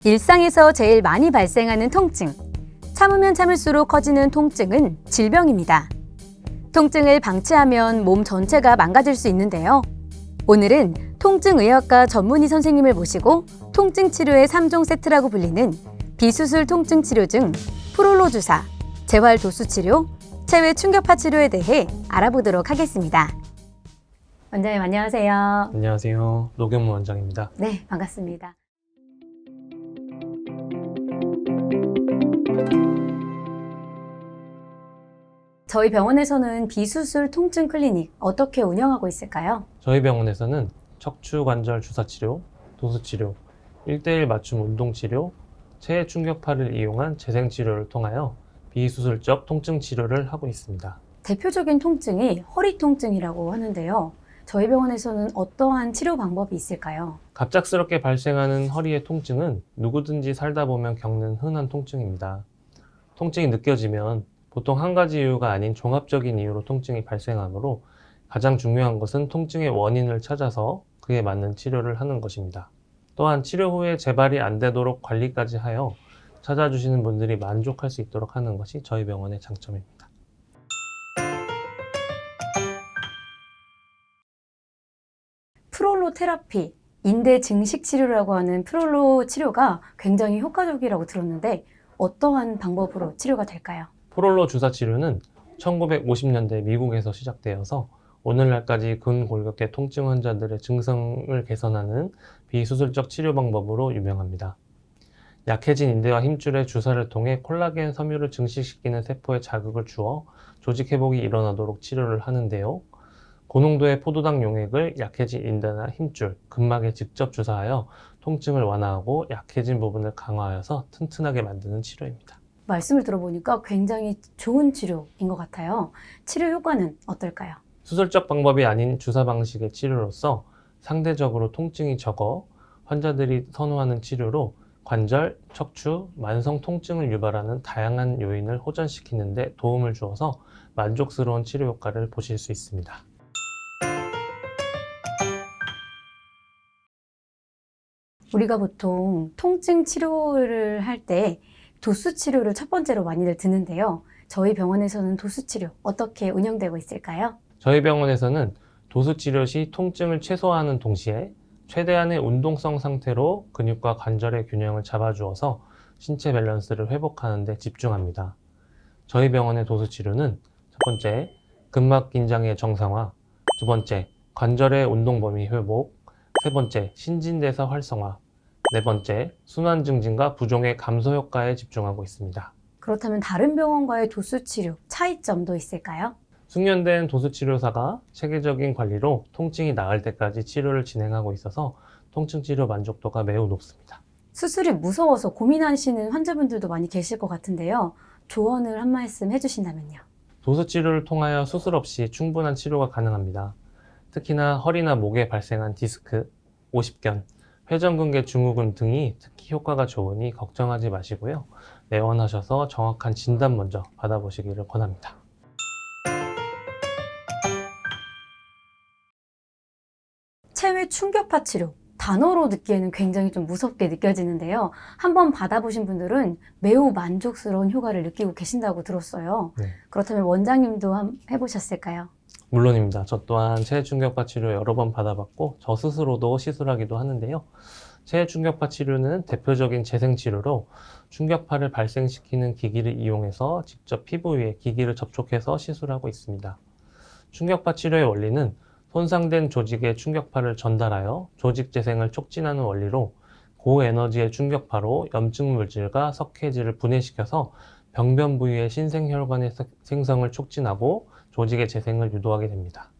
일상에서 제일 많이 발생하는 통증. 참으면 참을수록 커지는 통증은 질병입니다. 통증을 방치하면 몸 전체가 망가질 수 있는데요. 오늘은 통증의학과 전문의 선생님을 모시고 통증 치료의 3종 세트라고 불리는 비수술 통증 치료 중 프롤로 주사, 재활 도수 치료, 체외 충격파 치료에 대해 알아보도록 하겠습니다. 원장님 안녕하세요. 안녕하세요. 노경무 원장입니다. 네, 반갑습니다. 저희 병원에서는 비수술 통증 클리닉 어떻게 운영하고 있을까요? 저희 병원에서는 척추관절 주사치료, 도수치료, 1:1 맞춤 운동치료, 체외 충격파를 이용한 재생치료를 통하여 비수술적 통증 치료를 하고 있습니다. 대표적인 통증이 허리 통증이라고 하는데요. 저희 병원에서는 어떠한 치료 방법이 있을까요? 갑작스럽게 발생하는 허리의 통증은 누구든지 살다 보면 겪는 흔한 통증입니다. 통증이 느껴지면 보통 한 가지 이유가 아닌 종합적인 이유로 통증이 발생하므로 가장 중요한 것은 통증의 원인을 찾아서 그에 맞는 치료를 하는 것입니다. 또한 치료 후에 재발이 안 되도록 관리까지 하여 찾아주시는 분들이 만족할 수 있도록 하는 것이 저희 병원의 장점입니다. 프롤로 테라피, 인대 증식 치료라고 하는 프롤로 치료가 굉장히 효과적이라고 들었는데 어떠한 방법으로 치료가 될까요? 프롤로 주사 치료는 1950년대 미국에서 시작되어서 오늘날까지 근골격계 통증 환자들의 증상을 개선하는 비수술적 치료 방법으로 유명합니다. 약해진 인대와 힘줄에 주사를 통해 콜라겐 섬유를 증식시키는 세포에 자극을 주어 조직 회복이 일어나도록 치료를 하는데요. 고농도의 포도당 용액을 약해진 인대나 힘줄, 근막에 직접 주사하여 통증을 완화하고 약해진 부분을 강화하여서 튼튼하게 만드는 치료입니다. 말씀을 들어보니까 굉장히 좋은 치료인 것 같아요. 치료 효과는 어떨까요? 수술적 방법이 아닌 주사 방식의 치료로서 상대적으로 통증이 적어 환자들이 선호하는 치료로 관절, 척추, 만성 통증을 유발하는 다양한 요인을 호전시키는 데 도움을 주어서 만족스러운 치료 효과를 보실 수 있습니다. 우리가 보통 통증 치료를 할 때 도수 치료를 첫 번째로 많이들 듣는데요. 저희 병원에서는 도수 치료 어떻게 운영되고 있을까요? 저희 병원에서는 도수 치료 시 통증을 최소화하는 동시에 최대한의 운동성 상태로 근육과 관절의 균형을 잡아주어서 신체 밸런스를 회복하는 데 집중합니다. 저희 병원의 도수 치료는 첫 번째, 근막 긴장의 정상화, 두 번째, 관절의 운동 범위 회복, 세 번째, 신진대사 활성화, 네 번째, 순환 증진과 부종의 감소 효과에 집중하고 있습니다. 그렇다면 다른 병원과의 도수 치료 차이점도 있을까요? 숙련된 도수치료사가 체계적인 관리로 통증이 나을 때까지 치료를 진행하고 있어서 통증 치료 만족도가 매우 높습니다. 수술이 무서워서 고민하시는 환자분들도 많이 계실 것 같은데요. 조언을 한 말씀 해주신다면요. 도수치료를 통하여 수술 없이 충분한 치료가 가능합니다. 특히나 허리나 목에 발생한 디스크, 오십견, 회전근개 증후군 등이 특히 효과가 좋으니 걱정하지 마시고요. 내원하셔서 정확한 진단 먼저 받아보시기를 권합니다. 체외 충격파 치료. 단어로 듣기에는 굉장히 좀 무섭게 느껴지는데요. 한번 받아보신 분들은 매우 만족스러운 효과를 느끼고 계신다고 들었어요. 네. 그렇다면 원장님도 해보셨을까요? 물론입니다. 저 또한 체외 충격파 치료 여러 번 받아봤고 저 스스로도 시술하기도 하는데요. 체외 충격파 치료는 대표적인 재생치료로 충격파를 발생시키는 기기를 이용해서 직접 피부 위에 기기를 접촉해서 시술하고 있습니다. 충격파 치료의 원리는 손상된 조직에 충격파를 전달하여 조직 재생을 촉진하는 원리로 고에너지의 충격파로 염증 물질과 석회질을 분해시켜서 병변 부위의 신생혈관의 생성을 촉진하고 조직의 재생을 유도하게 됩니다.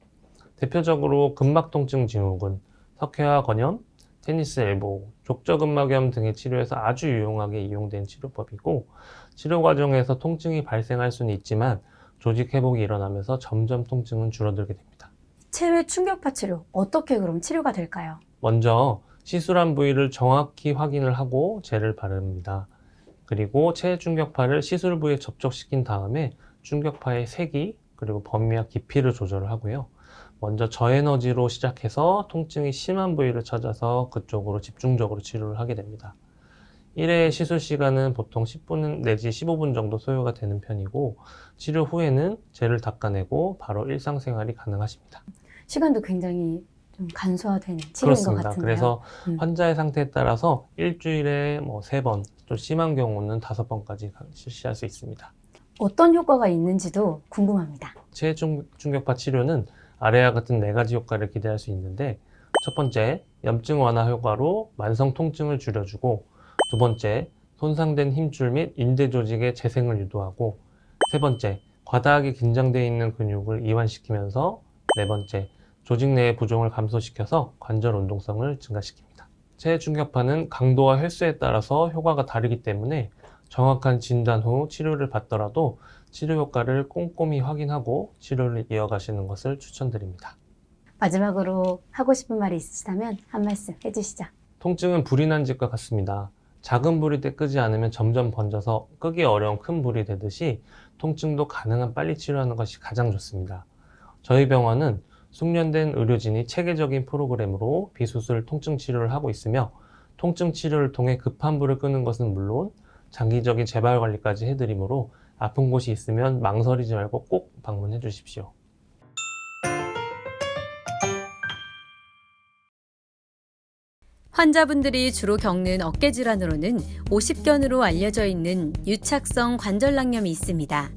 대표적으로 근막통증 증후군, 석회화 건염, 테니스 엘보우, 족저근막염 등의 치료에서 아주 유용하게 이용된 치료법이고 치료 과정에서 통증이 발생할 수는 있지만 조직 회복이 일어나면서 점점 통증은 줄어들게 됩니다. 체외 충격파 치료 어떻게 그럼 치료가 될까요? 먼저 시술한 부위를 정확히 확인을 하고 젤을 바릅니다. 그리고 체외 충격파를 시술 부위에 접촉시킨 다음에 충격파의 세기 그리고 범위와 깊이를 조절을 하고요. 먼저 저에너지로 시작해서 통증이 심한 부위를 찾아서 그쪽으로 집중적으로 치료를 하게 됩니다. 1회 시술 시간은 보통 10분 내지 15분 정도 소요가 되는 편이고 치료 후에는 젤을 닦아내고 바로 일상생활이 가능하십니다. 시간도 굉장히 좀 간소화된 치료인 것 그렇습니다. 같은데요. 그래서 환자의 상태에 따라서 일주일에 3번, 또 심한 경우는 5번까지 실시할 수 있습니다. 어떤 효과가 있는지도 궁금합니다. 체중충격파 치료는 아래와 같은 4가지 효과를 기대할 수 있는데, 첫 번째, 염증 완화 효과로 만성 통증을 줄여주고, 두 번째, 손상된 힘줄 및 인대 조직의 재생을 유도하고, 세 번째, 과다하게 긴장되어 있는 근육을 이완시키면서, 네 번째, 조직 내의 부종을 감소시켜서 관절 운동성을 증가시킵니다. 체중충격파는 강도와 횟수에 따라서 효과가 다르기 때문에 정확한 진단 후 치료를 받더라도 치료 효과를 꼼꼼히 확인하고 치료를 이어가시는 것을 추천드립니다. 마지막으로 하고 싶은 말이 있으시다면 한 말씀 해주시죠. 통증은 불이 난 집과 같습니다. 작은 불이 때 끄지 않으면 점점 번져서 끄기 어려운 큰 불이 되듯이 통증도 가능한 빨리 치료하는 것이 가장 좋습니다. 저희 병원은 숙련된 의료진이 체계적인 프로그램으로 비수술 통증 치료를 하고 있으며, 통증 치료를 통해 급한 불을 끄는 것은 물론 장기적인 재발 관리까지 해드리므로 아픈 곳이 있으면 망설이지 말고 꼭 방문해 주십시오. 환자분들이 주로 겪는 어깨 질환으로는 50견으로 알려져 있는 유착성 관절낭염이 있습니다.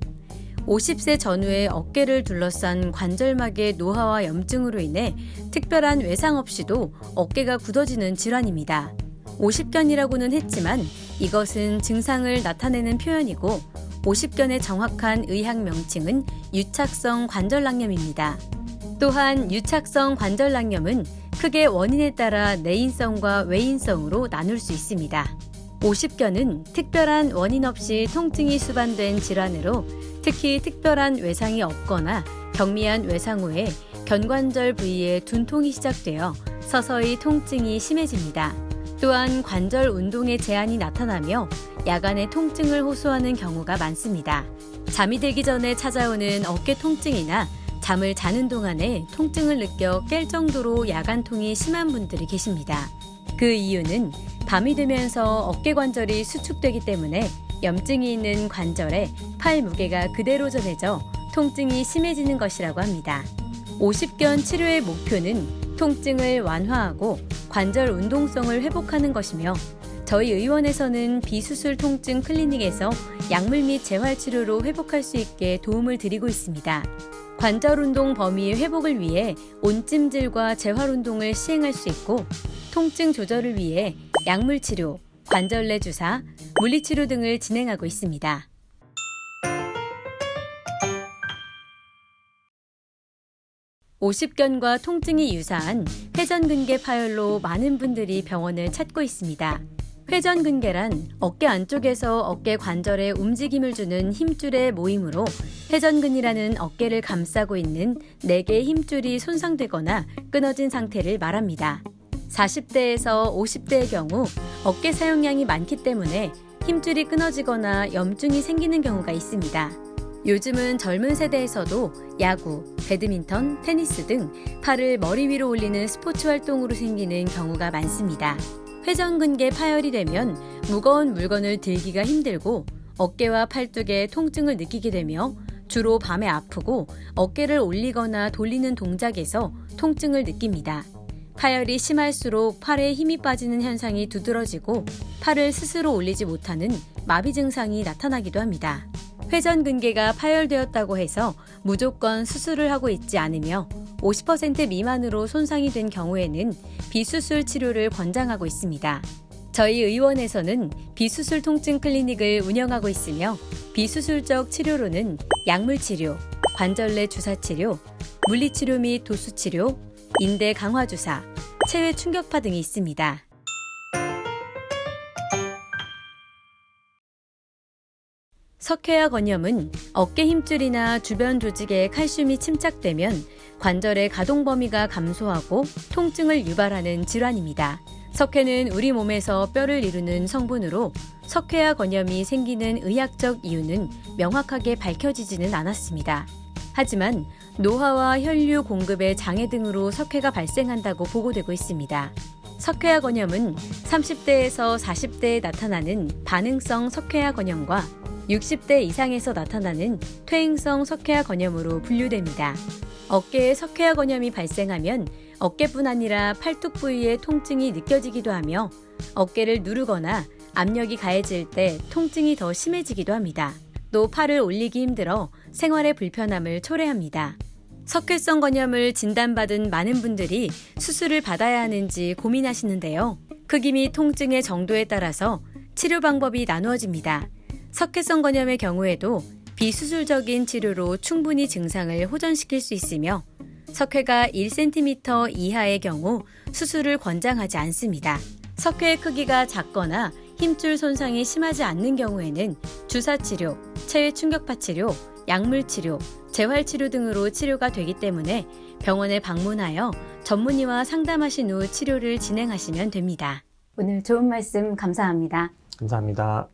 50세 전후의 어깨를 둘러싼 관절막의 노화와 염증으로 인해 특별한 외상 없이도 어깨가 굳어지는 질환입니다. 50견이라고는 했지만 이것은 증상을 나타내는 표현이고, 50견의 정확한 의학 명칭은 유착성 관절낭염입니다. 또한 유착성 관절낭염은 크게 원인에 따라 내인성과 외인성으로 나눌 수 있습니다. 50견은 특별한 원인 없이 통증이 수반된 질환으로 특히 특별한 외상이 없거나 경미한 외상 후에 견관절 부위에 둔통이 시작되어 서서히 통증이 심해집니다. 또한 관절 운동에 제한이 나타나며 야간에 통증을 호소하는 경우가 많습니다. 잠이 들기 전에 찾아오는 어깨 통증이나 잠을 자는 동안에 통증을 느껴 깰 정도로 야간통이 심한 분들이 계십니다. 그 이유는 밤이 되면서 어깨 관절이 수축되기 때문에 염증이 있는 관절에 팔 무게가 그대로 전해져 통증이 심해지는 것이라고 합니다. 50견 치료의 목표는 통증을 완화하고 관절 운동성을 회복하는 것이며, 저희 의원에서는 비수술 통증 클리닉에서 약물 및 재활 치료로 회복할 수 있게 도움을 드리고 있습니다. 관절 운동 범위의 회복을 위해 온찜질과 재활 운동을 시행할 수 있고, 통증 조절을 위해 약물 치료, 관절내 주사, 물리치료 등을 진행하고 있습니다. (50견과) 통증이 유사한 회전근개 파열로 많은 분들이 병원을 찾고 있습니다. 회전근개란 어깨 안쪽에서 어깨 관절에 움직임을 주는 힘줄의 모임으로 회전근이라는 어깨를 감싸고 있는 4개의 힘줄이 손상되거나 끊어진 상태를 말합니다. 40대에서 50대의 경우 어깨 사용량이 많기 때문에 힘줄이 끊어지거나 염증이 생기는 경우가 있습니다. 요즘은 젊은 세대에서도 야구, 배드민턴, 테니스 등 팔을 머리 위로 올리는 스포츠 활동으로 생기는 경우가 많습니다. 회전근개 파열이 되면 무거운 물건을 들기가 힘들고 어깨와 팔뚝에 통증을 느끼게 되며 주로 밤에 아프고 어깨를 올리거나 돌리는 동작에서 통증을 느낍니다. 파열이 심할수록 팔에 힘이 빠지는 현상이 두드러지고 팔을 스스로 올리지 못하는 마비 증상이 나타나기도 합니다. 회전근개가 파열되었다고 해서 무조건 수술을 하고 있지 않으며 50% 미만으로 손상이 된 경우에는 비수술 치료를 권장하고 있습니다. 저희 의원에서는 비수술 통증 클리닉을 운영하고 있으며 비수술적 치료로는 약물 치료, 관절내 주사 치료, 물리치료 및 도수치료, 인대 강화 주사, 체외 충격파 등이 있습니다. 석회화 건염은 어깨 힘줄이나 주변 조직에 칼슘이 침착되면 관절의 가동 범위가 감소하고 통증을 유발하는 질환입니다. 석회는 우리 몸에서 뼈를 이루는 성분으로 석회화 건염이 생기는 의학적 이유는 명확하게 밝혀지지는 않았습니다. 하지만 노화와 혈류 공급의 장애 등으로 석회가 발생한다고 보고되고 있습니다. 석회화 건염은 30대에서 40대에 나타나는 반응성 석회화 건염과 60대 이상에서 나타나는 퇴행성 석회화 건염으로 분류됩니다. 어깨에 석회화 건염이 발생하면 어깨뿐 아니라 팔뚝 부위에 통증이 느껴지기도 하며 어깨를 누르거나 압력이 가해질 때 통증이 더 심해지기도 합니다. 또 팔을 올리기 힘들어 생활의 불편함을 초래합니다. 석회성 건염을 진단받은 많은 분들이 수술을 받아야 하는지 고민하시는데요. 크기 및 통증의 정도에 따라서 치료 방법이 나누어집니다. 석회성 건염의 경우에도 비수술적인 치료로 충분히 증상을 호전시킬 수 있으며 석회가 1cm 이하의 경우 수술을 권장하지 않습니다. 석회의 크기가 작거나 힘줄 손상이 심하지 않는 경우에는 주사치료, 체외 충격파 치료, 약물치료, 재활치료 등으로 치료가 되기 때문에 병원에 방문하여 전문의와 상담하신 후 치료를 진행하시면 됩니다. 오늘 좋은 말씀 감사합니다. 감사합니다.